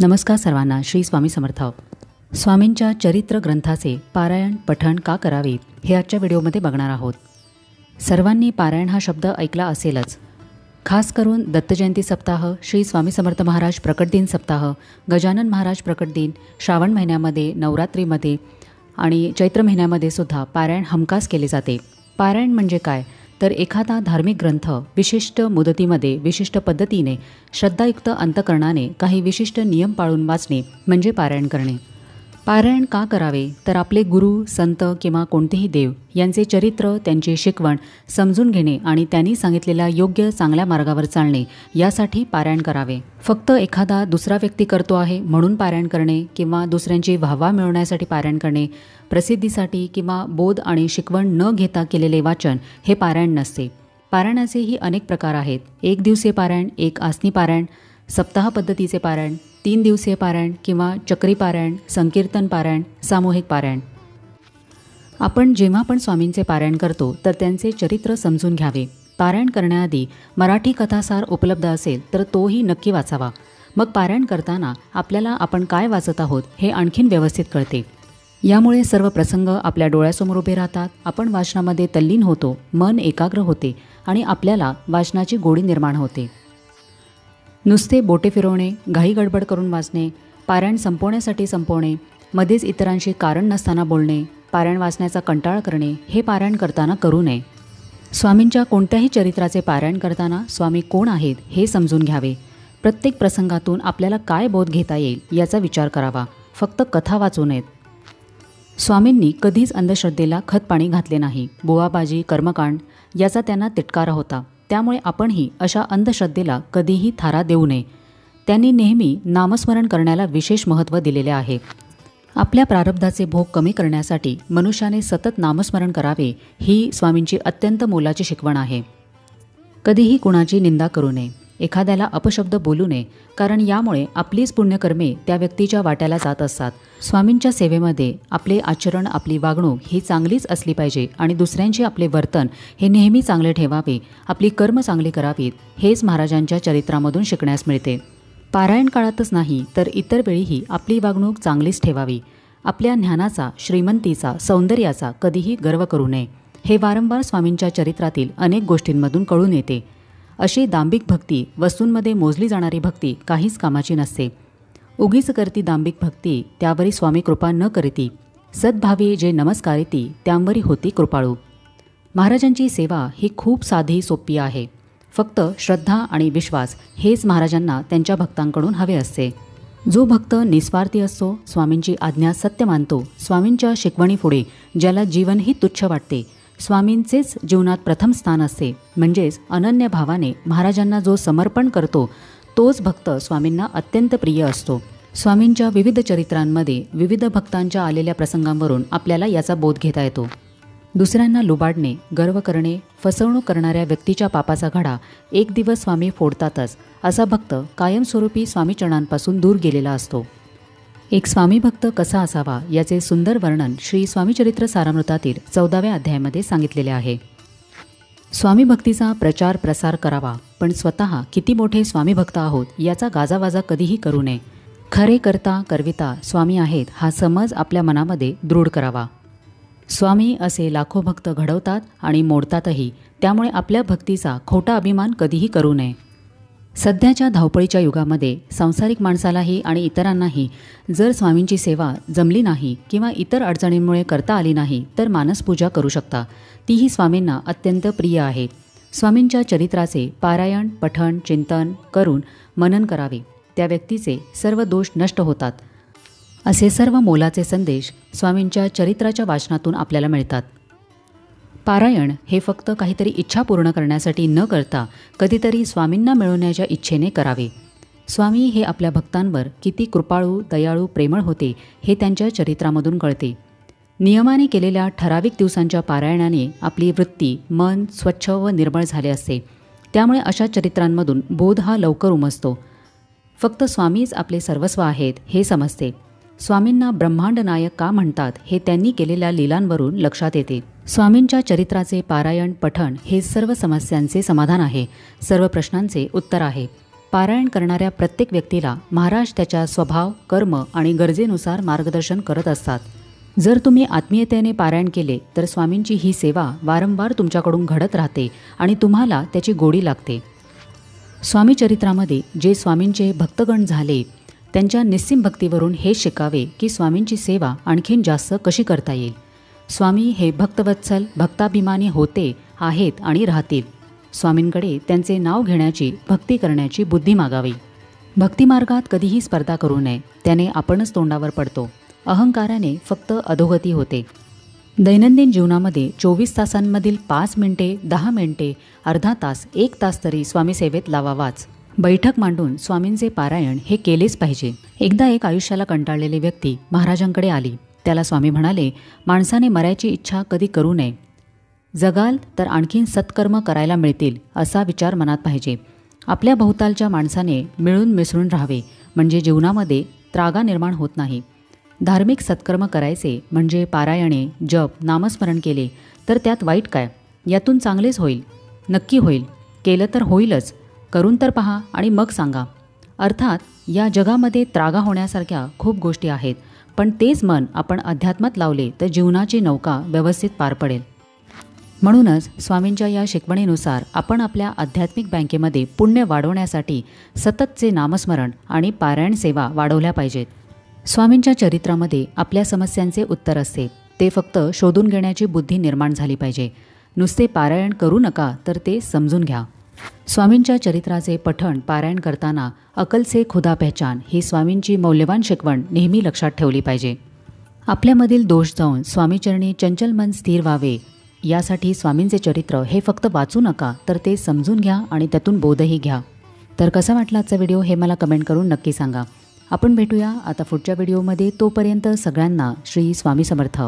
नमस्कार सर्वांना. श्री स्वामी समर्थ. स्वामींच्या चरित्र ग्रंथाचे पारायण पठण का करावे हे आजच्या व्हिडिओमध्ये बघणार आहोत. सर्वांनी पारायण हा शब्द ऐकला असेलच. खास करून दत्तजयंती सप्ताह, श्री स्वामी समर्थ महाराज प्रकट दिन सप्ताह, गजानन महाराज प्रकट दिन, श्रावण महिन्यामध्ये, नवरात्रीमध्ये आणि चैत्र महिन्यामध्ये सुद्धा पारायण हमखास केले जाते. पारायण म्हणजे काय तर एखादा धार्मिक ग्रंथ विशिष्ट मुदतीमध्ये विशिष्ट पद्धतीने श्रद्धायुक्त अंतकरणाने काही विशिष्ट नियम पाळून वाचणे म्हणजे पारायण करणे. पारायण का करावे तर आपले गुरु, संत किंवा कोणतेही देव यांचे चरित्र, त्यांची शिकवण समजून घेणे आणि त्यांनी सांगितलेल्या योग्य चांगल्या मार्गावर चालणे यासाठी पारायण करावे. फक्त एखादा दुसरा व्यक्ती करतो आहे म्हणून पारायण करणे किंवा दुसऱ्यांची वाहवा मिळवण्यासाठी पारायण करणे, प्रसिद्धीसाठी किंवा बोध आणि शिकवण न घेता केलेले वाचन हे पारायण नसते. पारायणाचेही अनेक प्रकार आहेत. 1 दिवसीय पारायण, 1 आसनी पारायण, सप्ताह पद्धतीचे पारायण, 3 दिवसीय पारायण किंवा चक्री पारायण, संकीर्तन पारायण, सामूहिक पारायण. आपण जेव्हा पण स्वामींचे पारायण करतो तर त्यांचे चरित्र समजून घ्यावे. पारायण करण्याआधी मराठी कथासार उपलब्ध असेल तर तोही नक्की वाचावा. मग पारायण करताना आपल्याला आपण काय वाचत आहोत हे आणखीन व्यवस्थित कळते. यामुळे सर्व प्रसंग आपल्या डोळ्यासमोर उभे राहतात. आपण वाचनामध्ये तल्लीन होतो, मन एकाग्र होते आणि आपल्याला वाचनाची गोडी निर्माण होते. नुसते बोटे फिरवणे, घाई गडबड करून वाचणे, पारायण संपवण्यासाठी संपवणे, मध्येच इतरांशी कारण नसताना बोलणे, पारायण वाचण्याचा कंटाळा करणे हे पारायण करताना करू नये. स्वामींच्या कोणत्याही चरित्राचे पारायण करताना स्वामी कोण आहेत हे समजून घ्यावे. प्रत्येक प्रसंगातून आपल्याला काय बोध घेता येईल याचा विचार करावा. फक्त कथा वाचू नयेत. स्वामींनी कधीच अंधश्रद्धेला खतपाणी घातले नाही. बुवाबाजी, कर्मकांड याचा त्यांना तिटकारा होता. त्यामुळे आपणही अशा अंधश्रद्धेला कधीही थारा देऊ नये. त्यांनी नेहमी नामस्मरण करण्याला विशेष महत्त्व दिलेले आहे. आपल्या प्रारब्धाचे भोग कमी करण्यासाठी मनुष्याने सतत नामस्मरण करावे ही स्वामींची अत्यंत मोलाची शिकवण आहे. कधीही कुणाची निंदा करू नये, एखाद्याला अपशब्द बोलू नये, कारण यामुळे आपलीच पुण्यकर्मे त्या व्यक्तीच्या वाट्याला जात असतात. स्वामींच्या सेवेमध्ये आपले आचरण, आपली वागणूक ही चांगलीच असली पाहिजे आणि दुसऱ्यांचे आपले वर्तन हे नेहमी चांगले ठेवावे, आपली कर्म चांगली करावीत हेच महाराजांच्या चरित्रामधून शिकण्यास मिळते. पारायण काळातच नाही तर इतर वेळीही आपली वागणूक चांगलीच ठेवावी. आपल्या ज्ञानाचा, श्रीमंतीचा, सौंदर्याचा कधीही गर्व करू नये. हे वारंवार स्वामींच्या चरित्रातील अनेक गोष्टींमधून कळून येते. अशी दांभिक भक्ती, वस्तूंमध्ये मोजली जाणारी भक्ती काहीच कामाची नसते. उगीच करती दांभिक भक्ती, त्यावरी स्वामी कृपा न करीती. सद्भावी जे नमस्कारिती, त्यांवरी होती कृपाळू. महाराजांची सेवा ही खूप साधी सोपी आहे. फक्त श्रद्धा आणि विश्वास हेच महाराजांना त्यांच्या भक्तांकडून हवे असते. जो भक्त निस्वार्थी असतो, स्वामींची आज्ञा सत्य मानतो, स्वामींच्या शिकवणीपुढे ज्याला जीवनही तुच्छ वाटते, स्वामींचेच जीवनात प्रथम स्थान असते, म्हणजेच अनन्य भावाने महाराजांना जो समर्पण करतो तोच भक्त स्वामींना अत्यंत प्रिय असतो. स्वामींच्या विविध चरित्रांमध्ये विविध भक्तांच्या आलेल्या प्रसंगांवरून आपल्याला याचा बोध घेता येतो. दुसऱ्यांना लुबाडणे, गर्व करणे, फसवणूक करणाऱ्या व्यक्तीच्या पापाचा घडा एक दिवस स्वामी फोडतातच. असा भक्त कायमस्वरूपी स्वामीचरणांपासून दूर गेलेला असतो. एक स्वामी भक्त कसा असावा याचे सुंदर वर्णन श्री स्वामीचरित्र सारामृतातील 14व्या अध्यायामध्ये सांगितलेले आहे. स्वामी भक्तीचा प्रचार प्रसार करावा, पण स्वतः किती मोठे स्वामी भक्त आहोत याचा गाजावाजा कधीही करू नये. खरे करता करविता स्वामी आहेत हा समज आपल्या मनामध्ये दृढ करावा. स्वामी असे लाखो भक्त घडवतात आणि मोडतातही, त्यामुळे आपल्या भक्तीचा खोटा अभिमान कधीही करू नये. सध्याच्या धावपळीच्या युगामध्ये सांसारिक माणसालाही आणि इतरांनाही जर स्वामींची सेवा जमली नाही किंवा इतर अडचणींमुळे करता आली नाही तर मानसपूजा करू शकता. तीही स्वामींना अत्यंत प्रिय आहे. स्वामींच्या चरित्राचे पारायण, पठण, चिंतन करून मनन करावे. त्या व्यक्तीचे सर्व दोष नष्ट होतात. असे सर्व मोलाचे संदेश स्वामींच्या चरित्राच्या वाचनातून आपल्याला मिळतात. पारायण हे फक्त काहीतरी इच्छा पूर्ण करण्यासाठी न करता कधीतरी स्वामींना मिळवण्याच्या इच्छेने करावे. स्वामी हे आपल्या भक्तांवर किती कृपाळू, दयाळू, प्रेमळ होते हे त्यांच्या चरित्रामधून कळते. नियमाने केलेल्या ठराविक दिवसांच्या पारायणाने आपली वृत्ती, मन स्वच्छ व निर्मळ झाले असते. त्यामुळे अशा चरित्रांमधून बोध हा लवकर उमजतो. फक्त स्वामीच आपले सर्वस्व आहेत हे समजते. स्वामींना ब्रह्मांड नायक का म्हणतात हे त्यांनी केलेल्या लीलांवरून लक्षात येते. स्वामींच्या चरित्राचे पारायण, पठण हे सर्व समस्यांचे समाधान आहे, सर्व प्रश्नांचे उत्तर आहे. पारायण करणाऱ्या प्रत्येक व्यक्तीला महाराज त्याच्या स्वभाव, कर्म आणि गरजेनुसार मार्गदर्शन करत असतात. जर तुम्ही आत्मीयतेने पारायण केले तर स्वामींची ही सेवा वारंवार तुमच्याकडून घडत राहते आणि तुम्हाला त्याची गोडी लागते. स्वामी चरित्रामध्ये जे स्वामींचे भक्तगण झाले त्यांच्या निस्सीम भक्तीवरून हे शिकावे की स्वामींची सेवा आणखीन जास्त कशी करता येईल. स्वामी हे भक्तवत्सल, भक्ताभिमानी होते, आहेत आणि राहतील. स्वामींकडे त्यांचे नाव घेण्याची, भक्ती करण्याची बुद्धी मागावी. भक्तिमार्गात कधीही स्पर्धा करू नये, त्याने आपणच तोंडावर पडतो. अहंकाराने फक्त अधोगती होते. दैनंदिन जीवनामध्ये 24 तासांमधील 5 मिनिटे, 10 मिनिटे, अर्धा तास, 1 तास तरी स्वामी सेवेत लावावाच. बैठक मांडून स्वामींचे पारायण हे केलेच पाहिजे. एकदा एक आयुष्याला कंटाळलेली व्यक्ती महाराजांकडे आली. त्याला स्वामी म्हणाले, माणसाने मरायची इच्छा कधी करू नये. जगाल तर आणखीन सत्कर्म करायला मिळतील असा विचार मनात पाहिजे. आपल्या भोवतालच्या माणसाने मिळून मिसळून राहावे म्हणजे जीवनामध्ये त्रागा निर्माण होत नाही. धार्मिक सत्कर्म करायचे म्हणजे पारायणे, जप, नामस्मरण केले तर त्यात वाईट काय? यातून चांगलेच होईल, नक्की होईल. केलं तर होईलच. करून तर पहा आणि मग सांगा. अर्थात या जगामध्ये त्रागा होण्यासारख्या खूप गोष्टी आहेत, पण तेच मन आपण अध्यात्मात लावले तर जीवनाची नौका व्यवस्थित पार पडेल. म्हणूनच स्वामींच्या या शिकवणीनुसार आपण आपल्या आध्यात्मिक बँकेमध्ये पुण्य वाढवण्यासाठी सततचे नामस्मरण आणि पारायण सेवा वाढवल्या पाहिजेत. स्वामींच्या चरित्रामध्ये आपल्या समस्यांचे उत्तर असते. ते फक्त शोधून घेण्याची बुद्धी निर्माण झाली पाहिजे. नुसते पारायण करू नका, तर ते समजून घ्या. स्वामींच्या चरित्राचे पठण, पारायण करताना अकल से खुदा पहचान ही स्वामींची मौल्यवान शिकवण नेहमी लक्षात ठेवली पाहिजे. आपल्यामधील दोष जाऊन स्वामीचरणी चंचल मन स्थिर व्हावे यासाठी स्वामींचे चरित्र हे फक्त वाचू नका, तर ते समजून घ्या आणि त्यातून बोधही घ्या. तर कसा वाटला आजचा व्हिडिओ हे मला कमेंट करून नक्की सांगा. आपण भेटूया आता पुढच्या व्हिडिओमध्ये. तोपर्यंत सगळ्यांना श्री स्वामी समर्थ.